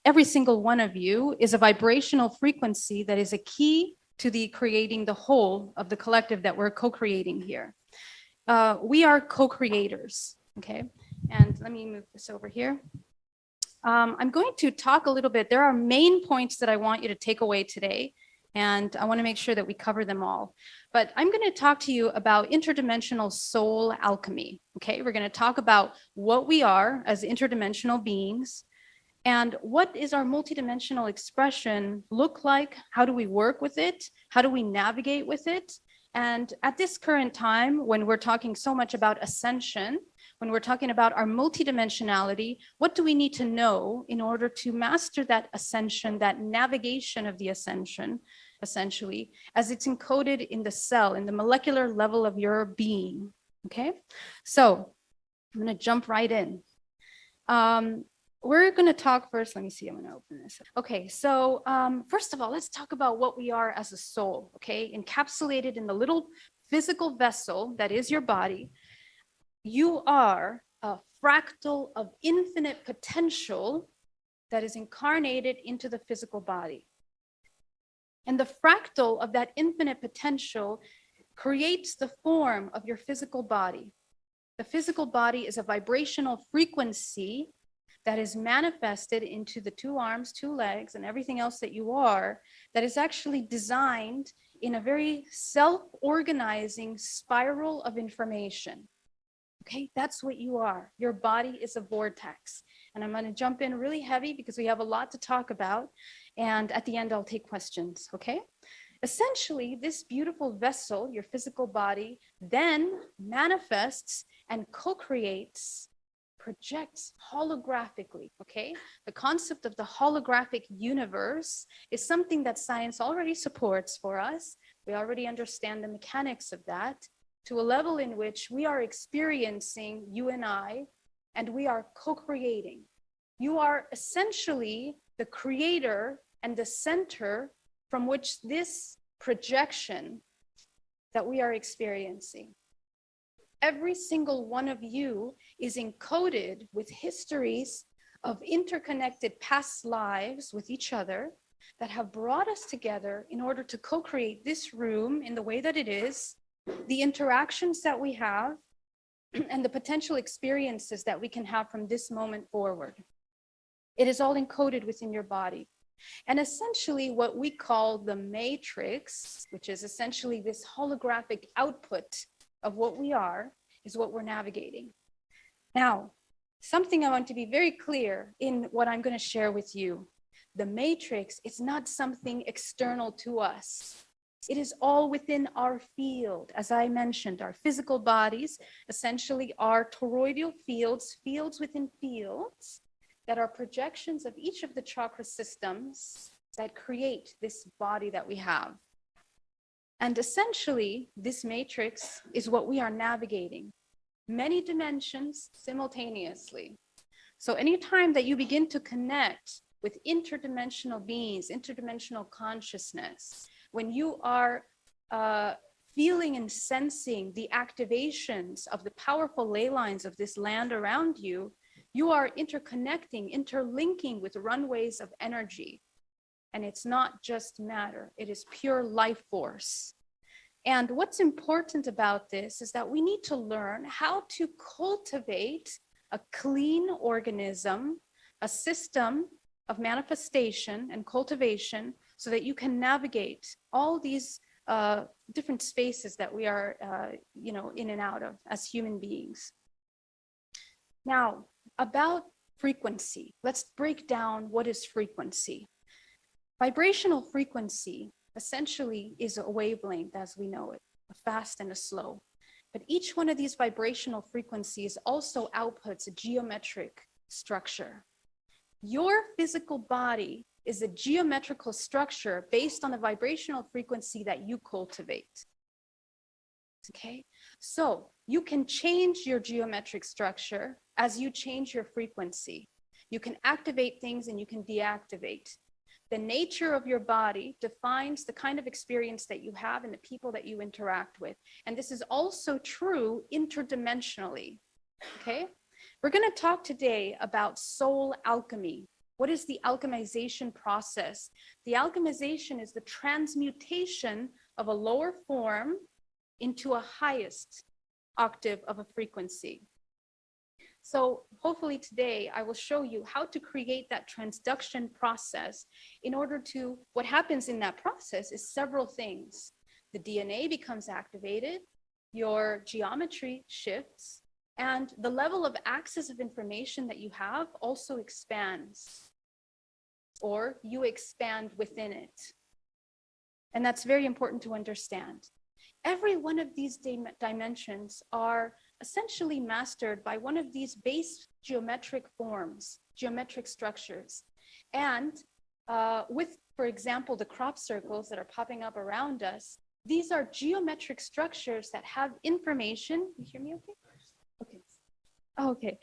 every single one of you is a vibrational frequency that is a key to the creating the whole of the collective that we're co-creating here. We are co-creators, okay? And let me move this over here. I'm going to talk a little bit. There are main points that I want you to take away today, and I want to make sure that we cover them all. But I'm going to talk to you about interdimensional soul alchemy, okay? We're going to talk about what we are as interdimensional beings, and what is our multidimensional expression look like? How do we work with it? How do we navigate with it? And at this current time, when we're talking so much about ascension, when we're talking about our multidimensionality, what do we need to know in order to master that ascension, that navigation of the ascension, essentially, as it's encoded in the cell, in the molecular level of your being, okay? So I'm gonna jump right in. We're going to talk first. Let me see. I'm going to open this. Okay. So first of all, let's talk about what we are as a soul. Okay. Encapsulated in the little physical vessel that is your body. You are a fractal of infinite potential that is incarnated into the physical body. And the fractal of that infinite potential creates the form of your physical body. The physical body is a vibrational frequency that is manifested into the 2 arms, 2 legs, and everything else that you are, that is actually designed in a very self-organizing spiral of information. Okay, that's what you are. Your body is a vortex. And I'm going to jump in really heavy because we have a lot to talk about. And at the end, I'll take questions, okay? Essentially, this beautiful vessel, your physical body, then manifests and co-creates, projects holographically, okay? The concept of the holographic universe is something that science already supports for us. We already understand the mechanics of that to a level in which we are experiencing, you and I, and we are co-creating. You are essentially the creator and the center from which this projection that we are experiencing. Every single one of you is encoded with histories of interconnected past lives with each other that have brought us together in order to co-create this room in the way that it is, the interactions that we have, and the potential experiences that we can have from this moment forward. It is all encoded within your body. And essentially what we call the matrix, which is essentially this holographic output of what we are, is what we're navigating. Now, something I want to be very clear in what I'm going to share with you. The matrix is not something external to us. It is all within our field. As I mentioned, our physical bodies essentially are toroidal fields, fields within fields, that are projections of each of the chakra systems that create this body that we have. And essentially, this matrix is what we are navigating, many dimensions simultaneously. So anytime that you begin to connect with interdimensional beings, interdimensional consciousness, when you are feeling and sensing the activations of the powerful ley lines of this land around you, you are interconnecting, interlinking with runways of energy. And it's not just matter, it is pure life force. And what's important about this is that we need to learn how to cultivate a clean organism, a system of manifestation and cultivation, so that you can navigate all these different spaces that we are, in and out of as human beings. Now, about frequency, let's break down what is frequency. Vibrational frequency essentially is a wavelength as we know it, a fast and a slow. But each one of these vibrational frequencies also outputs a geometric structure. Your physical body is a geometrical structure based on the vibrational frequency that you cultivate. Okay, so you can change your geometric structure as you change your frequency. You can activate things and you can deactivate. The nature of your body defines the kind of experience that you have and the people that you interact with. And this is also true interdimensionally. Okay, we're going to talk today about soul alchemy. What is the alchemization process? The alchemization is the transmutation of a lower form into a highest octave of a frequency. So hopefully today I will show you how to create that transduction process in order to, what happens in that process is several things. The DNA becomes activated, your geometry shifts, and the level of access of information that you have also expands, or you expand within it. And that's very important to understand. Every one of these dimensions are essentially mastered by one of these base geometric forms, geometric structures. And with, for example, the crop circles that are popping up around us, these are geometric structures that have information. You hear me okay? Okay. Okay.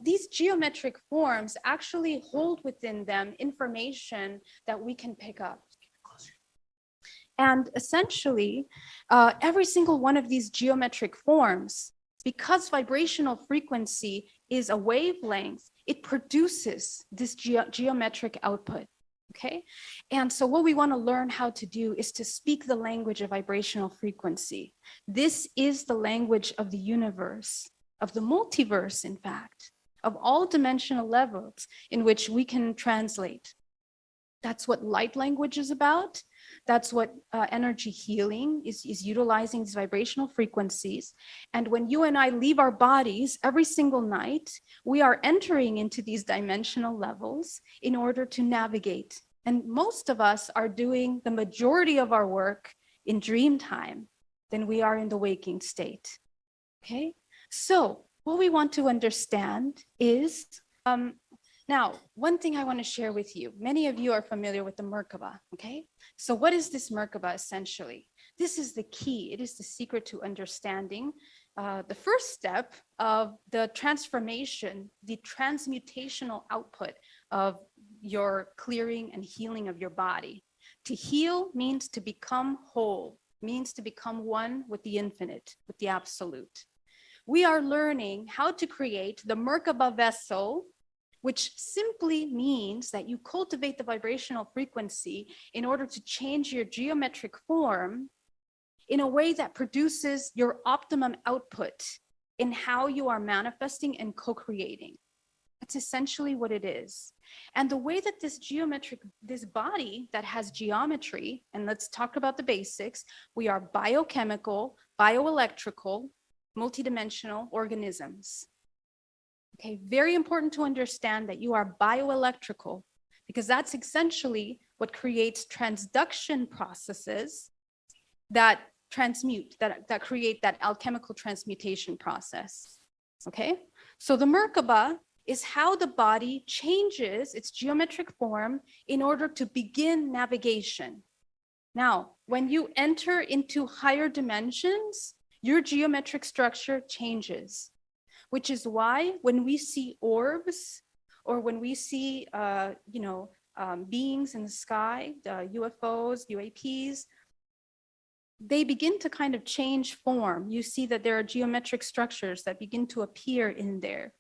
These geometric forms actually hold within them information that we can pick up. And essentially, every single one of these geometric forms, because vibrational frequency is a wavelength, it produces this geometric output. Okay. And so what we want to learn how to do is to speak the language of vibrational frequency. This is the language of the universe, of the multiverse, in fact, of all dimensional levels in which we can translate. That's what light language is about. That's what energy healing is utilizing these vibrational frequencies. And when you and I leave our bodies every single night, we are entering into these dimensional levels in order to navigate. And most of us are doing the majority of our work in dream time than we are in the waking state. Okay, so what we want to understand is, now, one thing I want to share with you, many of you are familiar with the Merkabah, okay? So what is this Merkabah essentially? This is the key, it is the secret to understanding the first step of the transformation, the transmutational output of your clearing and healing of your body. To heal means to become whole, means to become one with the infinite, with the absolute. We are learning how to create the Merkabah vessel, which simply means that you cultivate the vibrational frequency in order to change your geometric form in a way that produces your optimum output in how you are manifesting and co-creating. That's essentially what it is. And the way that this body that has geometry, and let's talk about the basics, we are biochemical, bioelectrical, multidimensional organisms. Okay, very important to understand that you are bioelectrical, because that's essentially what creates transduction processes that transmute, that create that alchemical transmutation process. Okay, so the Merkabah is how the body changes its geometric form in order to begin navigation. Now, when you enter into higher dimensions, your geometric structure changes, which is why when we see orbs or when we see, beings in the sky, the UFOs, UAPs, they begin to kind of change form. You see that there are geometric structures that begin to appear in there.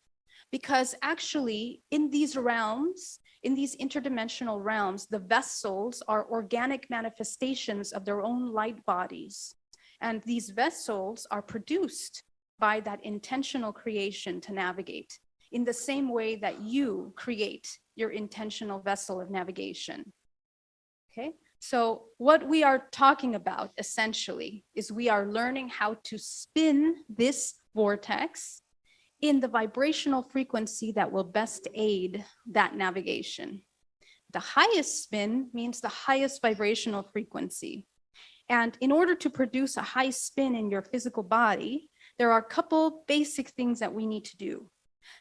Because actually, in these realms, in these interdimensional realms, the vessels are organic manifestations of their own light bodies. And these vessels are produced by that intentional creation to navigate in the same way that you create your intentional vessel of navigation. Okay, so what we are talking about essentially is we are learning how to spin this vortex in the vibrational frequency that will best aid that navigation. The highest spin means the highest vibrational frequency. And in order to produce a high spin in your physical body, there are a couple basic things that we need to do.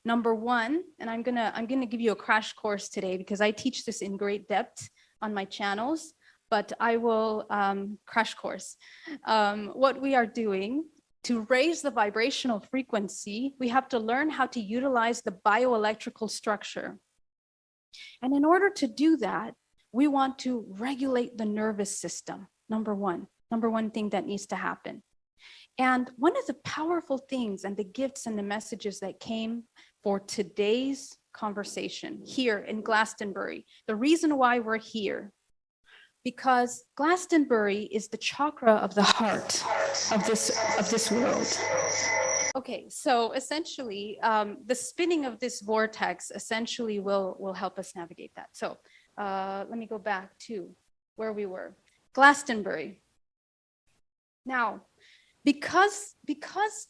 Number one, and I'm gonna give you a crash course today because I teach this in great depth on my channels, but I will crash course. What we are doing to raise the vibrational frequency, we have to learn how to utilize the bioelectrical structure. And in order to do that, we want to regulate the nervous system, number one thing that needs to happen. And one of the powerful things and the gifts and the messages that came for today's conversation here in Glastonbury. The reason why we're here, because Glastonbury is the chakra of the heart of this world. Okay, so essentially, the spinning of this vortex essentially will help us navigate that. So let me go back to where we were. Glastonbury. Now, because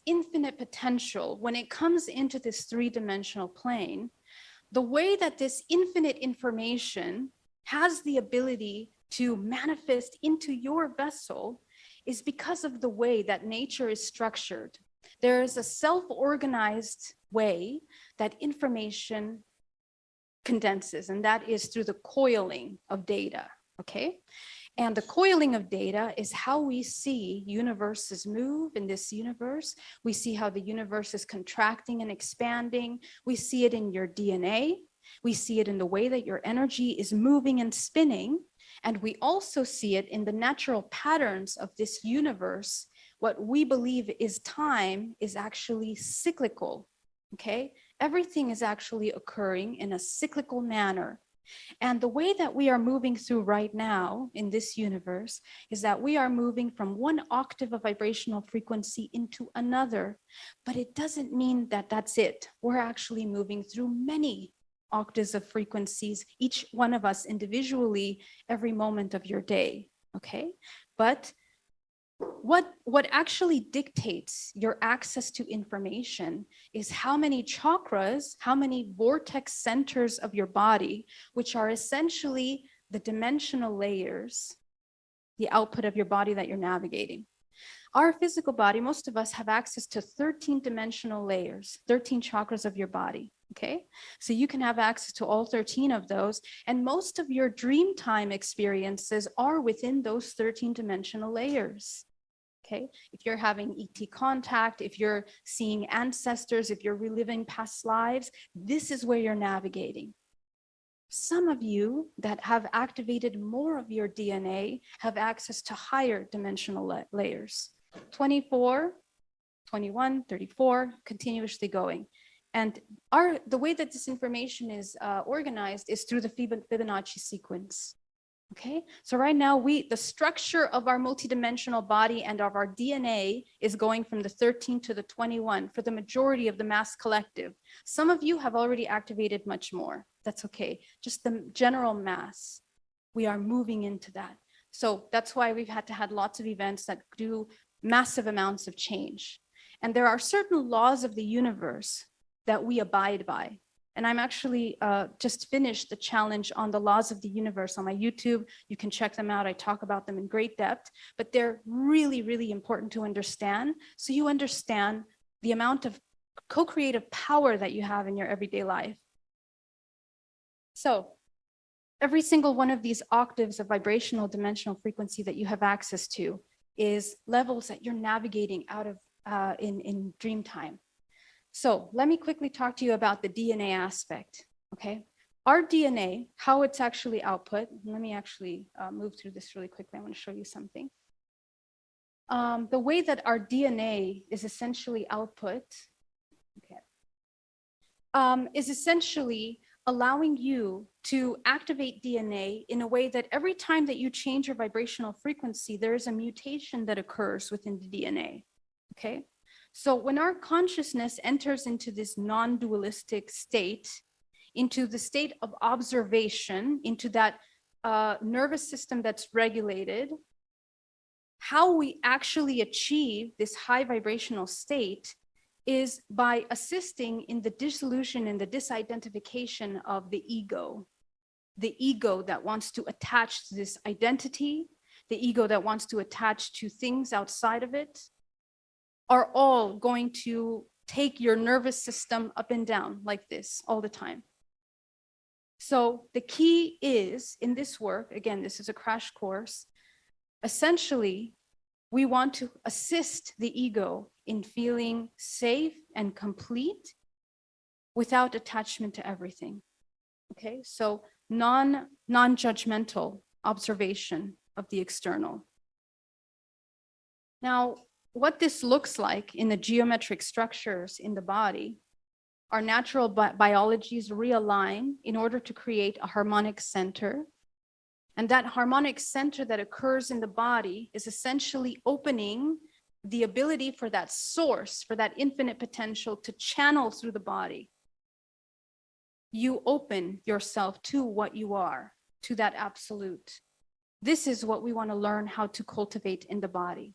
infinite potential, when it comes into this three-dimensional plane, the way that this infinite information has the ability to manifest into your vessel is because of the way that nature is structured. There is a self-organized way that information condenses, and that is through the coiling of data, okay? And the coiling of data is how we see universes move in this universe. We see how the universe is contracting and expanding. We see it in your DNA. We see it in the way that your energy is moving and spinning. And we also see it in the natural patterns of this universe. What we believe is time is actually cyclical, okay? Everything is actually occurring in a cyclical manner. And the way that we are moving through right now in this universe is that we are moving from one octave of vibrational frequency into another, but it doesn't mean that that's it. We're actually moving through many octaves of frequencies, each one of us individually, every moment of your day, okay? But what actually dictates your access to information is how many chakras, how many vortex centers of your body, which are essentially the dimensional layers, the output of your body that you're navigating. Our physical body, most of us have access to 13 dimensional layers, 13 chakras of your body, okay? So you can have access to all 13 of those, and most of your dream time experiences are within those 13 dimensional layers. Okay, if you're having ET contact, if you're seeing ancestors, if you're reliving past lives, this is where you're navigating. Some of you that have activated more of your DNA have access to higher dimensional layers. 24, 21, 34, continuously going. And the way that this information is organized is through the Fibonacci sequence. Okay, so right now the structure of our multidimensional body and of our DNA is going from the 13 to the 21 for the majority of the mass collective. Some of you have already activated much more. That's okay. Just the general mass. We are moving into that. So that's why we've had to have lots of events that do massive amounts of change. And there are certain laws of the universe that we abide by. And I'm actually just finished the challenge on the laws of the universe on my YouTube. You can check them out. I talk about them in great depth, but they're really, really important to understand. So you understand the amount of co-creative power that you have in your everyday life. So every single one of these octaves of vibrational dimensional frequency that you have access to is levels that you're navigating out of in dream time. So let me quickly talk to you about the DNA aspect, okay? Our DNA, how it's actually output. Let me actually move through this really quickly. I want to show you something. The way that our DNA is essentially output, okay, is essentially allowing you to activate DNA in a way that every time that you change your vibrational frequency, there is a mutation that occurs within the DNA, okay? So when our consciousness enters into this non-dualistic state, into the state of observation, into that nervous system that's regulated, how we actually achieve this high vibrational state is by assisting in the dissolution and the disidentification of the ego that wants to attach to this identity, the ego that wants to attach to things outside of it, are all going to take your nervous system up and down like this all the time. So the key is in this work, again, this is a crash course, essentially, we want to assist the ego in feeling safe and complete without attachment to everything. Okay, so non-judgmental observation of the external. Now, what this looks like in the geometric structures in the body Our natural biologies realign in order to create a harmonic center. And that harmonic center that occurs in the body is essentially opening the ability for that source, for that infinite potential to channel through the body. You open yourself to what you are, to that absolute. This is what we want to learn how to cultivate in the body.